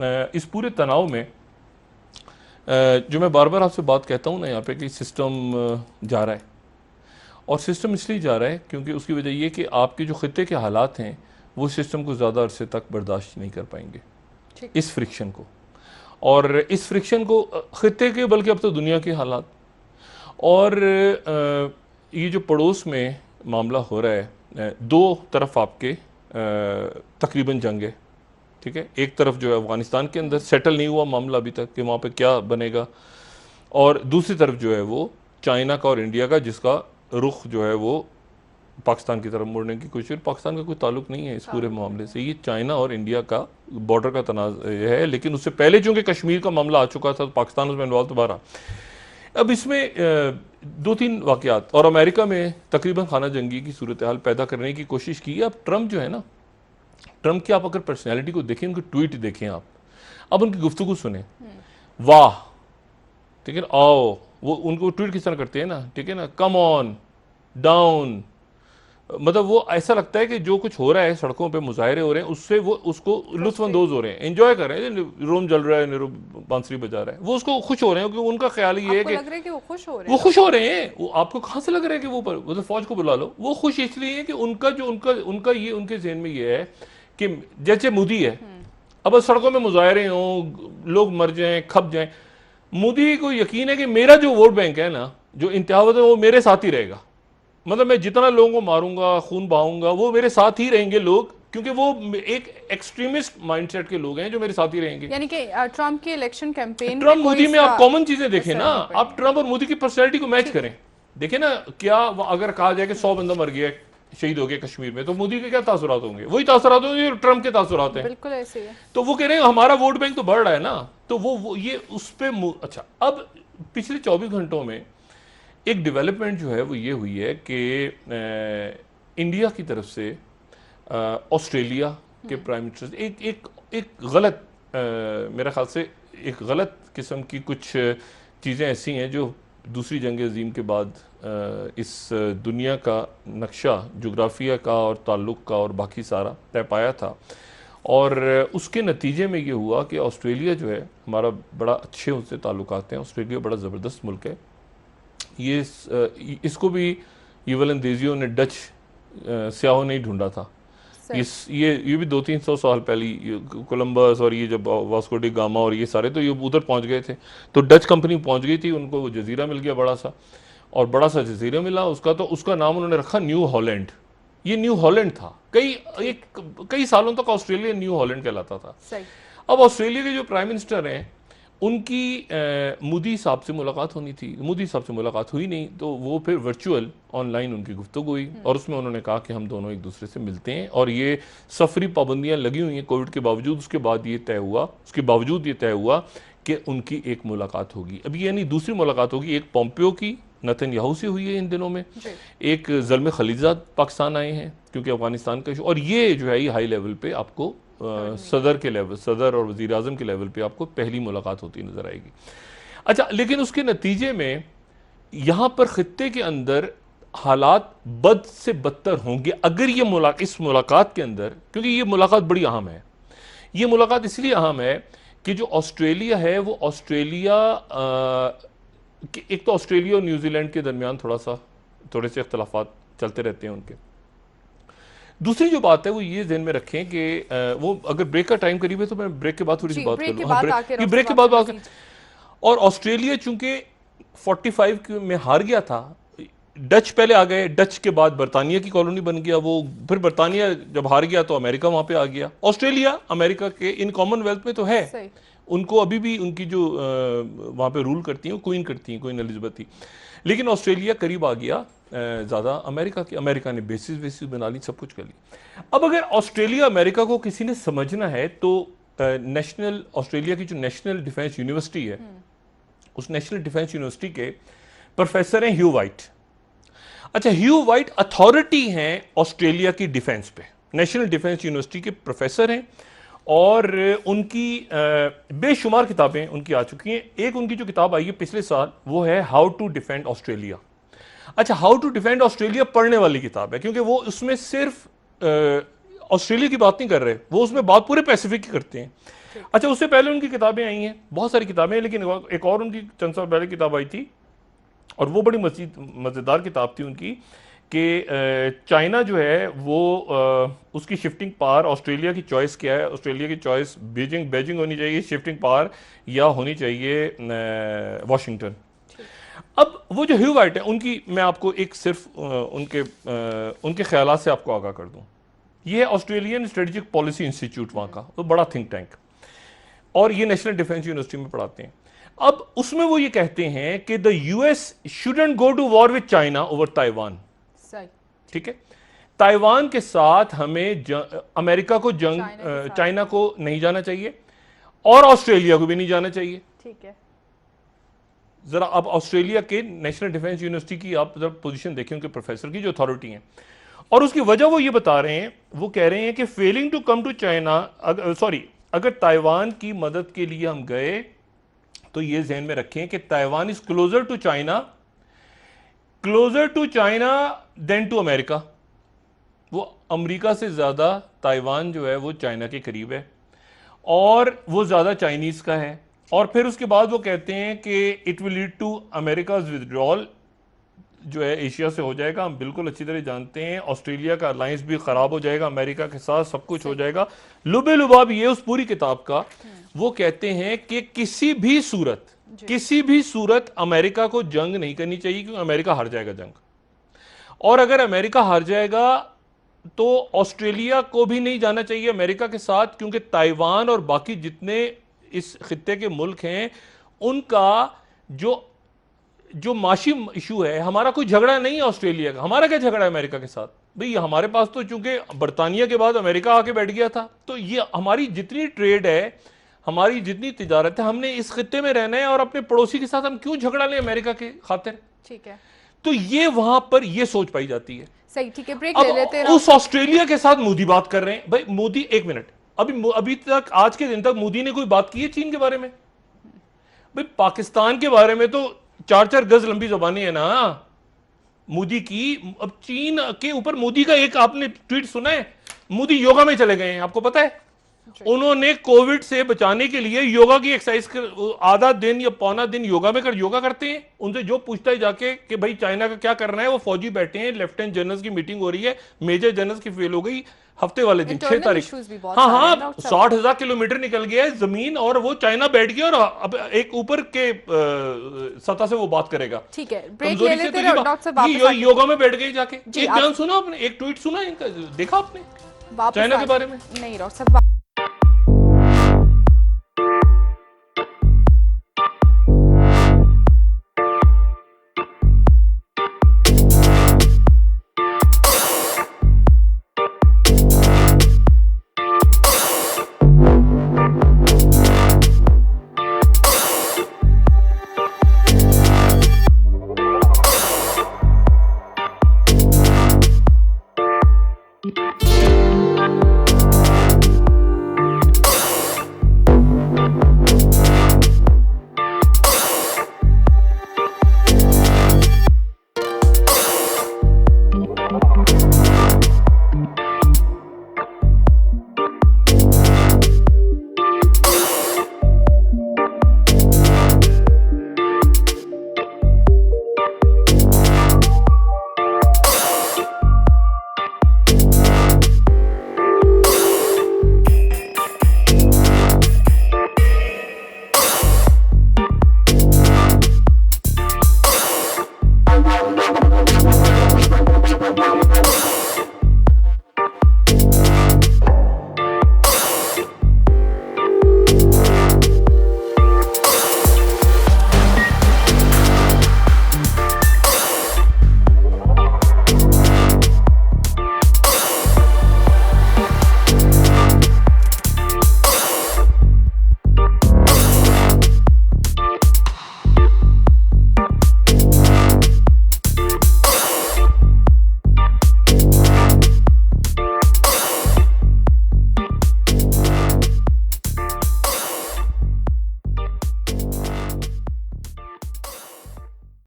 इस पूरे तनाव में जो मैं बार बार आपसे बात कहता हूँ ना यहाँ पे कि सिस्टम जा रहा है, और सिस्टम इसलिए जा रहा है क्योंकि उसकी वजह ये कि आपके जो खत्े के हालात हैं वो सिस्टम को ज़्यादा अरसे तक बर्दाश्त नहीं कर पाएंगे, ठीक। इस फ्रिक्शन को। और इस फ्रिक्शन को खत्े के, बल्कि अब तो दुनिया के हालात, और ये जो पड़ोस में मामला हो रहा है, दो तरफ आपके तकरीबन जंग है, ठीक है। एक तरफ जो है अफगानिस्तान के अंदर सेटल नहीं हुआ मामला अभी तक कि वहाँ पे क्या बनेगा, और दूसरी तरफ जो है वो चाइना का और इंडिया का, जिसका रुख जो है वो पाकिस्तान की तरफ मुड़ने की कोशिश। पाकिस्तान का कोई ताल्लुक नहीं है इस पूरे मामले से, ये चाइना और इंडिया का बॉर्डर का तनाज़ है। लेकिन उससे पहले चूंकि कश्मीर का मामला आ चुका था तो पाकिस्तान उसमें इन्वॉल्व दोबारा। अब इसमें दो तीन वाक़यात, और अमेरिका में तकरीबन खाना जंगी की सूरत हाल पैदा करने की कोशिश की। अब ट्रम्प जो है ना, ट्रम्प की आप अगर पर्सनैलिटी को देखें, उनके ट्वीट देखें आप, अब उनकी गुफ्तगू सुने, वाह, ठीक है, आओ, वो उनको ट्वीट किस तरह करते हैं ना, ठीक है ना, कम ऑन डाउन, मतलब वो ऐसा लगता है कि जो कुछ हो रहा है सड़कों पे, मुजाहरे हो रहे हैं, उससे वो उसको लुत्फानंदोज हो रहे हैं, एंजॉय कर रहे हैं। रोम जल रहा है, निरो बांसुरी बजा रहा है, वो उसको खुश हो रहे हैं, क्योंकि उनका ख्याल ये है कि लग रहा है कि वो खुश हो रहे हैं। वो खुश हो रहे हैं। वो आपको कहाँ से लग रहा है कि वो मतलब फौज को बुला लो, वो खुश इसलिए है कि उनका जो उनका ये उनके जहन में ये है कि जैसे मोदी है, अब सड़कों में मुजाहरे हों, लोग मर जाएं, खप जाएं, मोदी को यकीन है कि मेरा जो वोट बैंक है ना, जो इंतहावत है, वो मेरे साथ ही रहेगा। मतलब मैं जितना लोगों को मारूंगा, खून बहाऊंगा, वो मेरे साथ ही रहेंगे लोग, क्योंकि वो एक एक्सट्रीमिस्ट माइंडसेट के लोग हैं जो मेरे साथ ही रहेंगे। यानी कि ट्रम्प की इलेक्शन कैंपेन ट्रम्प मोदी में आप कॉमन चीजें देखें ना, असर नहीं आप ट्रम्प और मोदी की पर्सनैलिटी को मैच करें, देखें ना, क्या अगर कहा जाए कि 100 बंदा मर गया, शहीद हो गए कश्मीर में, तो मोदी के क्या तासुरात होंगे? वही तासुरात होंगे जो ट्रम्प के तासुरात हैं। बिल्कुल ऐसे ही है। तो वो कह रहे हैं हमारा वोट बैंक तो बढ़ रहा है ना, तो वो ये उस पे अच्छा। अब पिछले 24 घंटों में एक डेवलपमेंट जो है वो ये हुई है कि इंडिया की तरफ से ऑस्ट्रेलिया के प्राइम मिनिस्टर एक एक एक गलत, मेरे ख्याल से एक गलत किस्म की कुछ चीज़ें ऐसी हैं जो दूसरी जंग अजीम के बाद इस दुनिया का नक्शा, जोग्राफिया का और ताल्लुक़ का और बाकी सारा तय पाया था। और उसके नतीजे में ये हुआ कि ऑस्ट्रेलिया जो है हमारा, बड़ा अच्छे उनसे ताल्लुकात हैं, ऑस्ट्रेलिया बड़ा ज़बरदस्त मुल्क है। ये इसको भी युवलंदेजियों ने, डच स्याहों ने ही ढूंढा था। ये भी 200-300 साल पहले कोलंबस और ये जब वास्को डी गामा और ये सारे तो ये उधर पहुंच गए थे, तो डच कंपनी पहुंच गई थी, उनको वो जजीरा मिल गया बड़ा सा, और बड़ा सा जजीरा मिला उसका, तो उसका नाम उन्होंने रखा न्यू हॉलैंड। ये न्यू हॉलैंड था, कई सालों तक ऑस्ट्रेलिया न्यू हॉलैंड कहलाता था। अब ऑस्ट्रेलिया के जो प्राइम मिनिस्टर हैं उनकी मोदी साहब से मुलाकात होनी थी, मोदी साहब से मुलाकात हुई नहीं, तो वो फिर वर्चुअल ऑनलाइन उनकी गुफ्तगू हुई, और उसमें उन्होंने कहा कि हम दोनों एक दूसरे से मिलते हैं, और ये सफरी पाबंदियां लगी हुई हैं कोविड के बावजूद, उसके बाद ये तय हुआ, उसके बावजूद ये तय हुआ कि उनकी एक मुलाकात होगी। अभी यानी दूसरी मुलाकात होगी, एक पोम्पियो की नेतन्याहू से हुई है इन दिनों में, एक ज़ल्मे खलीलज़ाद पाकिस्तान आए हैं क्योंकि अफगानिस्तान का इशू, और ये जो है ये हाई लेवल पे आपको सदर के लेवल, सदर और वज़ीर आज़म के लेवल पे आपको पहली मुलाकात होती नजर आएगी। अच्छा, लेकिन उसके नतीजे में यहाँ पर खित्ते के अंदर हालात बद से बदतर होंगे अगर ये इस मुलाकात के अंदर, क्योंकि ये मुलाकात बड़ी अहम है। ये मुलाकात इसलिए अहम है कि जो ऑस्ट्रेलिया है वो ऑस्ट्रेलिया, एक तो ऑस्ट्रेलिया और न्यूजीलैंड के दरमियान थोड़े से इख्तलाफात चलते रहते हैं उनके। दूसरी जो बात है वो ये ध्यान में रखें कि वो अगर ब्रेक का टाइम करीब है तो मैं ब्रेक के बाद थोड़ी सी बात करूँ, ब्रेक के बाद। और ऑस्ट्रेलिया चूंकि 45 में हार गया था, डच पहले आ गए, डच के बाद बरतानिया की कॉलोनी बन गया वो, फिर बरतानिया जब हार गया तो अमेरिका वहां पे आ गया। ऑस्ट्रेलिया अमेरिका के इन कॉमनवेल्थ में तो है, उनको अभी भी उनकी जो वहां पे रूल करती हैं क्वीन करती हैं, क्वीन एलिजाबेथ थी, लेकिन ऑस्ट्रेलिया करीब आ गया ज़्यादा अमेरिका की। अमेरिका ने बेसिस बना ली, सब कुछ कर ली। अब अगर ऑस्ट्रेलिया अमेरिका को किसी ने समझना है तो नेशनल, ऑस्ट्रेलिया की जो नेशनल डिफेंस यूनिवर्सिटी है, उस नेशनल डिफेंस यूनिवर्सिटी के प्रोफेसर हैं ह्यू वाइट। अच्छा, ह्यू वाइट अथॉरिटी हैं ऑस्ट्रेलिया की डिफेंस पे, नेशनल डिफेंस यूनिवर्सिटी के प्रोफेसर हैं, और उनकी बेशुमार किताबें उनकी आ चुकी हैं। एक उनकी जो किताब आई है पिछले साल वो है हाउ टू डिफेंड ऑस्ट्रेलिया। अच्छा, हाउ टू डिफेंड ऑस्ट्रेलिया पढ़ने वाली किताब है, क्योंकि वो उसमें सिर्फ ऑस्ट्रेलिया की बात नहीं कर रहे, वो उसमें बात पूरे पैसिफिक की करते हैं। अच्छा, उससे पहले उनकी किताबें आई हैं, बहुत सारी किताबें हैं, लेकिन एक और उनकी चंद साल पहले किताब आई थी और वो बड़ी मज़ेदार किताब थी उनकी कि चाइना जो है वो उसकी शिफ्टिंग पावर, ऑस्ट्रेलिया की चॉइस क्या है, ऑस्ट्रेलिया की चॉइस बीजिंग होनी चाहिए शिफ्टिंग पावर, या होनी चाहिए वाशिंगटन। अब वो जो ह्यू व्हाइट है उनकी, मैं आपको एक सिर्फ उनके ख्यालात से आपको आगाह कर दूं। ये है ऑस्ट्रेलियन स्ट्रेटेजिक पॉलिसी इंस्टीट्यूट, वहाँ का वो बड़ा थिंक टैंक, और ये नेशनल डिफेंस यूनिवर्सिटी में पढ़ाते हैं। अब उसमें वो ये कहते हैं कि the US shouldn't go to war with China over Taiwan. सही। ठीक है, ताइवान के साथ हमें अमेरिका को चाइना को नहीं जाना चाहिए और ऑस्ट्रेलिया को भी नहीं जाना चाहिए। ठीक है। जरा आप ऑस्ट्रेलिया के नेशनल डिफेंस यूनिवर्सिटी की आप जरा पोजीशन देखें, उनके प्रोफेसर की जो अथॉरिटी है, और उसकी वजह वो ये बता रहे हैं, वो कह रहे हैं कि failing to come to China, अगर ताइवान की मदद के लिए हम गए तो ये ध्यान में रखें कि Taiwan is closer to China than to America. वो अमेरिका से ज्यादा ताइवान जो है वो चाइना के करीब है और वो ज्यादा चाइनीज का है। और फिर उसके बाद वो कहते हैं कि it will lead to America's withdrawal, जो है एशिया से हो जाएगा। हम बिल्कुल अच्छी तरह जानते हैं ऑस्ट्रेलिया का अलायंस भी खराब हो जाएगा अमेरिका के साथ, सब कुछ हो जाएगा। लुबे लुबाब ये उस पूरी किताब का, वो कहते हैं कि किसी भी सूरत अमेरिका को जंग नहीं करनी चाहिए, क्योंकि अमेरिका हार जाएगा जंग, और अगर अमेरिका हार जाएगा तो ऑस्ट्रेलिया को भी नहीं जाना चाहिए अमेरिका के साथ, क्योंकि ताइवान और बाकी जितने इस खित्ते के मुल्क हैं उनका जो माशी इशू है, हमारा कोई झगड़ा नहीं है ऑस्ट्रेलिया का, हमारा क्या झगड़ा है अमेरिका के साथ भाई? हमारे पास तो चूंकि बरतानिया के बाद अमेरिका आके बैठ गया था, तो ये हमारी जितनी ट्रेड है, हमारी जितनी तिजारत है, हमने इस खित्ते में रहना है, और अपने पड़ोसी के साथ हम क्यों झगड़ा लें अमेरिका के खातिर? ठीक है, तो ये वहां पर ये सोच पाई जाती है। सही, ठीक है, ब्रेक ले लेते हैं। उस ऑस्ट्रेलिया के साथ मोदी बात कर रहे हैं भाई, मोदी, एक मिनट, अभी तक आज के दिन तक मोदी ने कोई बात की है चीन के बारे में? भाई पाकिस्तान के बारे में तो 4-4 गज लंबी जुबानी है ना मोदी की। अब चीन के ऊपर मोदी का एक आपने ट्वीट सुना है? मोदी योगा में चले गए हैं, आपको पता है? उन्होंने कोविड से बचाने के लिए योगा की एक्सरसाइज आधा दिन या पौना दिन योगा करते हैं। उनसे जो पूछता है जाके कि भाई चाइना का क्या करना है, वो फौजी बैठे हैं, लेफ्टिनेंट जनरल्स की मीटिंग हो रही है, मेजर जनरल्स की फेल हो गई हफ्ते वाले दिन 6 तारीख। हाँ, 60,000 किलोमीटर निकल गया है जमीन, और वो चाइना बैठ गया और अब एक ऊपर के सतह से वो बात करेगा। ठीक है, ब्रेक ले लेते हैं डॉक्टर साहब। योगा में बैठ गए जाके। एक बयान सुना आपने, एक ट्वीट सुना इनका, देखा आपने चाइना के बारे में? नहीं डॉक्टर साहब।